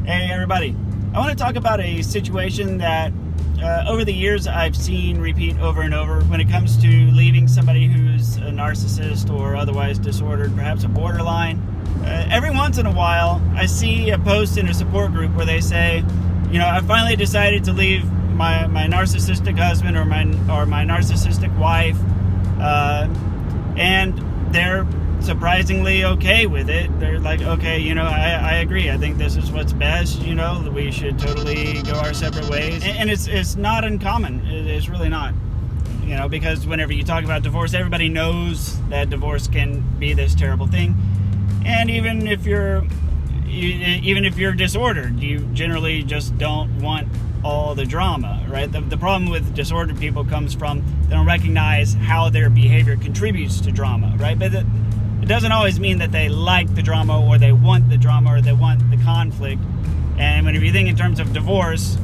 Hey everybody, I want to talk about a situation that over the years I've seen repeat over and over when it comes to leaving somebody who's a narcissist or otherwise disordered, perhaps a borderline. Every once in a while I see a post in a support group where they say, you know, I finally decided to leave my narcissistic husband or my narcissistic wife, and they're surprisingly okay with it. They're like, okay, you know, I agree. I think this is what's best. You know, we should totally go our separate ways. And it's not uncommon. It's really not. You know, because whenever you talk about divorce, everybody knows that divorce can be this terrible thing. And even if you're disordered, you generally just don't want all the drama, right? The problem with disordered people comes from they don't recognize how their behavior contributes to drama, right? But it doesn't always mean that they like the drama or they want the drama or they want the conflict. And when you think in terms of divorce,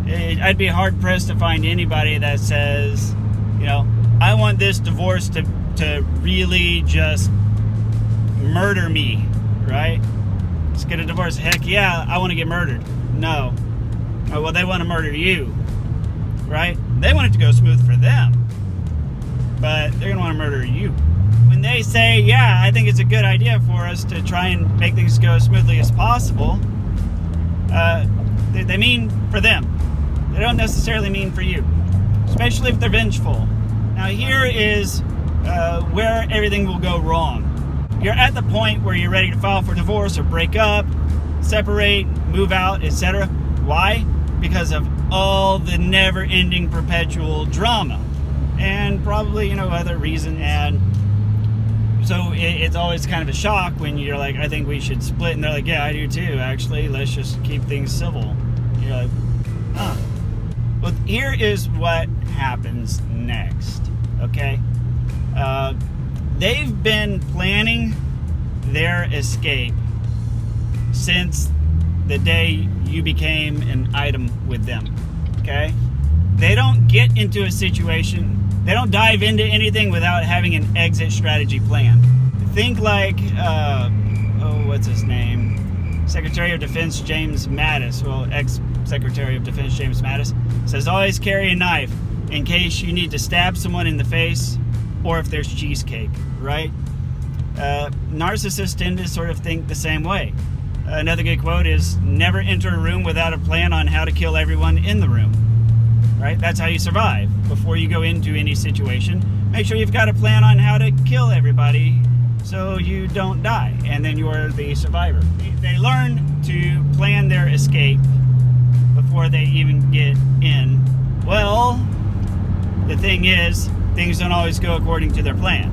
I'd be hard-pressed to find anybody that says, you know, I want this divorce to really just murder me, right? Let's get a divorce. Heck yeah, I want to get murdered. No. Oh, well, they want to murder you, right? They want it to go smooth for them, but they're going to want to murder you. When they say, yeah, I think it's a good idea for us to try and make things go as smoothly as possible, they mean for them. They don't necessarily mean for you, especially if they're vengeful. Now, here is where everything will go wrong. You're at the point where you're ready to file for divorce or break up, separate, move out, etc. Why? Because of all the never-ending perpetual drama and probably, you know, other reasons. And so it's always kind of a shock when you're like, I think we should split. And they're like, yeah, I do too, actually. Let's just keep things civil. You're like, huh. Well, here is what happens next, okay? They've been planning their escape since the day you became an item with them, okay? They don't get into a situation, they don't dive into anything without having an exit strategy plan. Think like, what's his name? Secretary of Defense James Mattis, well, ex-Secretary of Defense James Mattis, says always carry a knife in case you need to stab someone in the face or if there's cheesecake, right? Narcissists tend to sort of think the same way. Another good quote is, never enter a room without a plan on how to kill everyone in the room, right? That's how you survive. Before you go into any situation, make sure you've got a plan on how to kill everybody so you don't die, and then you are the survivor. They learn to plan their escape before they even get in. Well, the thing is, things don't always go according to their plan.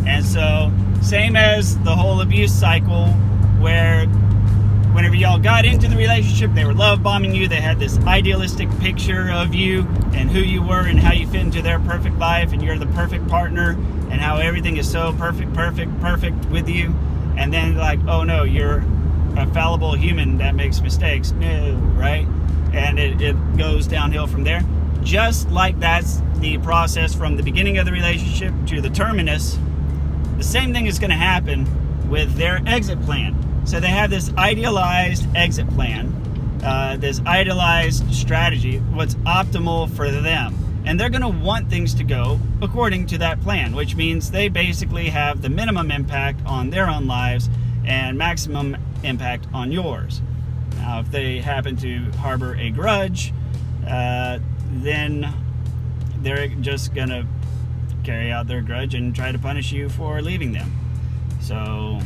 And so, same as the whole abuse cycle, where whenever y'all got into the relationship, they were love bombing you, they had this idealistic picture of you and who you were and how you fit into their perfect life and you're the perfect partner and how everything is so perfect with you. And then like, oh no, you're a fallible human that makes mistakes. No, right? And it goes downhill from there. Just like that's the process from the beginning of the relationship to the terminus, the same thing is going to happen with their exit plan. So they have this idealized exit plan, this idealized strategy, what's optimal for them. And they're going to want things to go according to that plan, which means they basically have the minimum impact on their own lives and maximum impact on yours. Now, if they happen to harbor a grudge, then they're just going to carry out their grudge and try to punish you for leaving them. So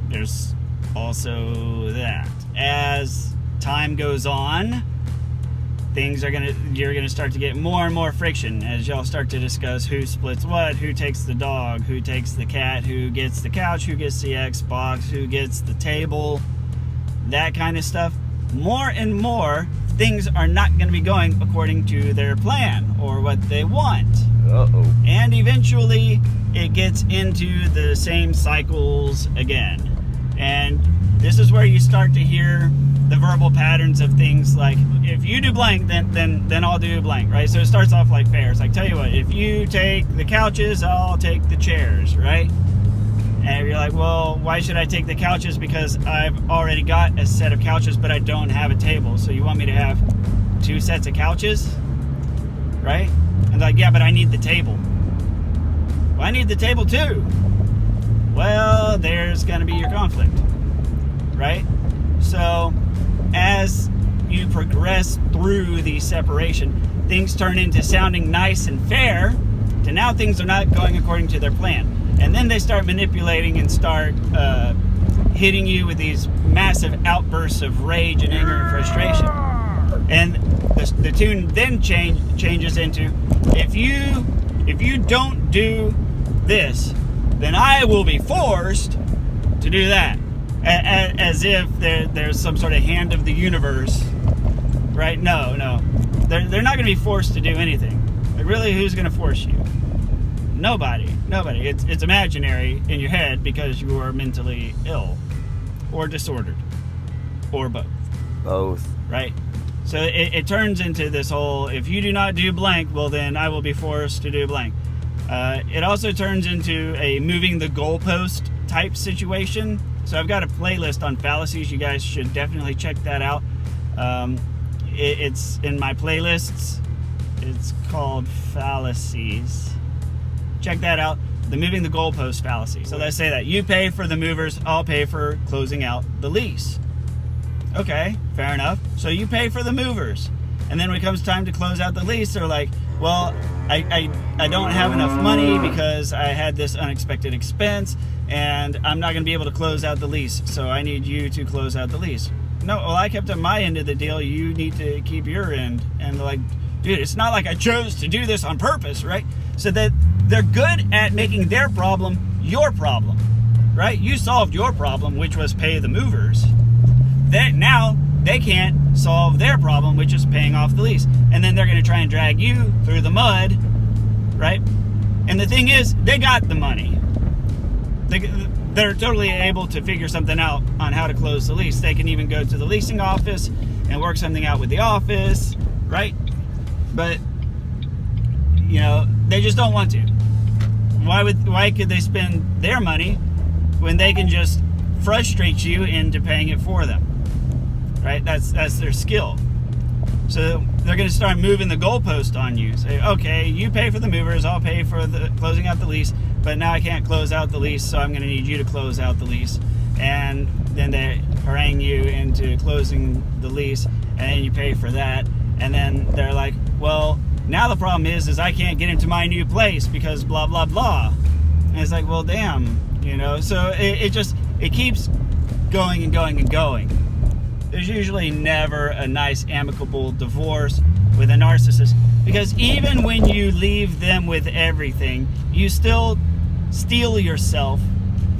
there's also that. As time goes on, you're gonna start to get more and more friction as y'all start to discuss who splits what, who takes the dog, who takes the cat, who gets the couch, who gets the Xbox, who gets the table, that kind of stuff. More and more things are not going to be going according to their plan or what they want. Uh-oh. And eventually it gets into the same cycles again. And this is where you start to hear the verbal patterns of things like, if you do blank, then I'll do blank, right? So it starts off like fair. It's like, tell you what, if you take the couches, I'll take the chairs, right? And you're like, well, why should I take the couches? Because I've already got a set of couches, but I don't have a table. So you want me to have 2 sets of couches, right? And like, yeah, but I need the table. Well, I need the table too. Well, there's going to be your conflict, right? So as you progress through the separation, things turn into sounding nice and fair to now things are not going according to their plan. And then they start manipulating and start hitting you with these massive outbursts of rage and anger and frustration. And the tune then changes into, if you don't do this, then I will be forced to do that. As if there's some sort of hand of the universe, right? No. They're not going to be forced to do anything. Like, really, who's going to force you? Nobody. It's imaginary in your head because you are mentally ill or disordered or both, right? So it turns into this whole, if you do not do blank, well then I will be forced to do blank. It also turns into a moving the goalpost type situation. So I've got a playlist on fallacies. You guys should definitely check that out. It's in my playlists. It's called Fallacies. Check that out. The moving the goalpost fallacy. So let's say that you pay for the movers, I'll pay for closing out the lease. Okay, fair enough. So you pay for the movers. And then when it comes time to close out the lease, they're like, well, I don't have enough money because I had this unexpected expense and I'm not going to be able to close out the lease. So I need you to close out the lease. No, well, I kept up my end of the deal. You need to keep your end. And they're like, dude, it's not like I chose to do this on purpose, right? So that they're good at making their problem your problem, right? You solved your problem, which was pay the movers. Now they can't solve their problem, which is paying off the lease. And then they're going to try and drag you through the mud, right? And the thing is, they got the money. They're totally able to figure something out on how to close the lease. They can even go to the leasing office and work something out with the office, right? But, you know, they just don't want to. Why could they spend their money when they can just frustrate you into paying it for them? Right? That's their skill. So they're going to start moving the goalpost on you. Say, okay, you pay for the movers, I'll pay for the closing out the lease, but now I can't close out the lease, so I'm going to need you to close out the lease. And then they harangue you into closing the lease, and then you pay for that. And then they're like, well, now the problem is I can't get into my new place because blah, blah, blah. And it's like, well, damn, you know. So it keeps going and going and going. There's usually never a nice amicable divorce with a narcissist, because even when you leave them with everything, you still steal yourself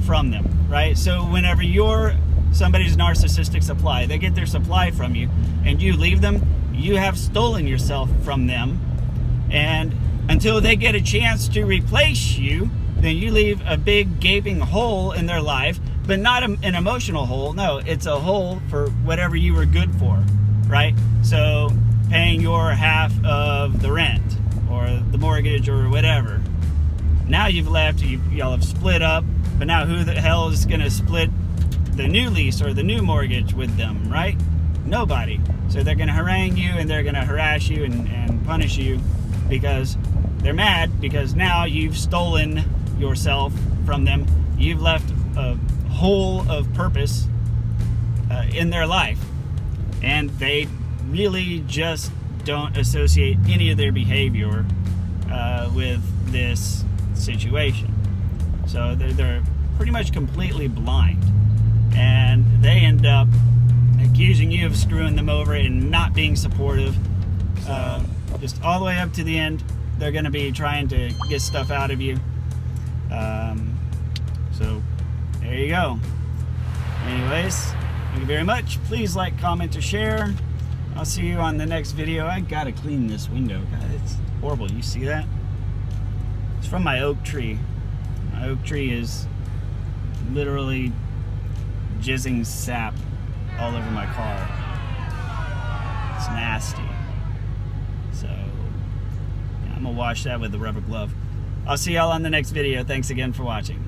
from them, right? So whenever you're somebody's narcissistic supply, they get their supply from you and you leave them, you have stolen yourself from them. And until they get a chance to replace you, then you leave a big gaping hole in their life, but not an emotional hole. No, it's a hole for whatever you were good for, right? So paying your half of the rent or the mortgage or whatever. Now you've left, y'all have split up, but now who the hell is going to split the new lease or the new mortgage with them, right? Nobody. So they're going to harangue you and they're going to harass you and punish you because they're mad, because now you've stolen yourself from them. You've left a hole of purpose in their life, and they really just don't associate any of their behavior with this situation. So they're pretty much completely blind, and they end up accusing you of screwing them over and not being supportive. Just all the way up to the end, they're going to be trying to get stuff out of you. So there you go. Anyways, thank you very much. Please like, comment, or share. I'll see you on the next video. I gotta clean this window, guys. It's horrible. You see that? It's from my oak tree. My oak tree is literally jizzing sap all over my car. It's nasty. So yeah, I'm gonna wash that with a rubber glove. I'll see y'all on the next video. Thanks again for watching.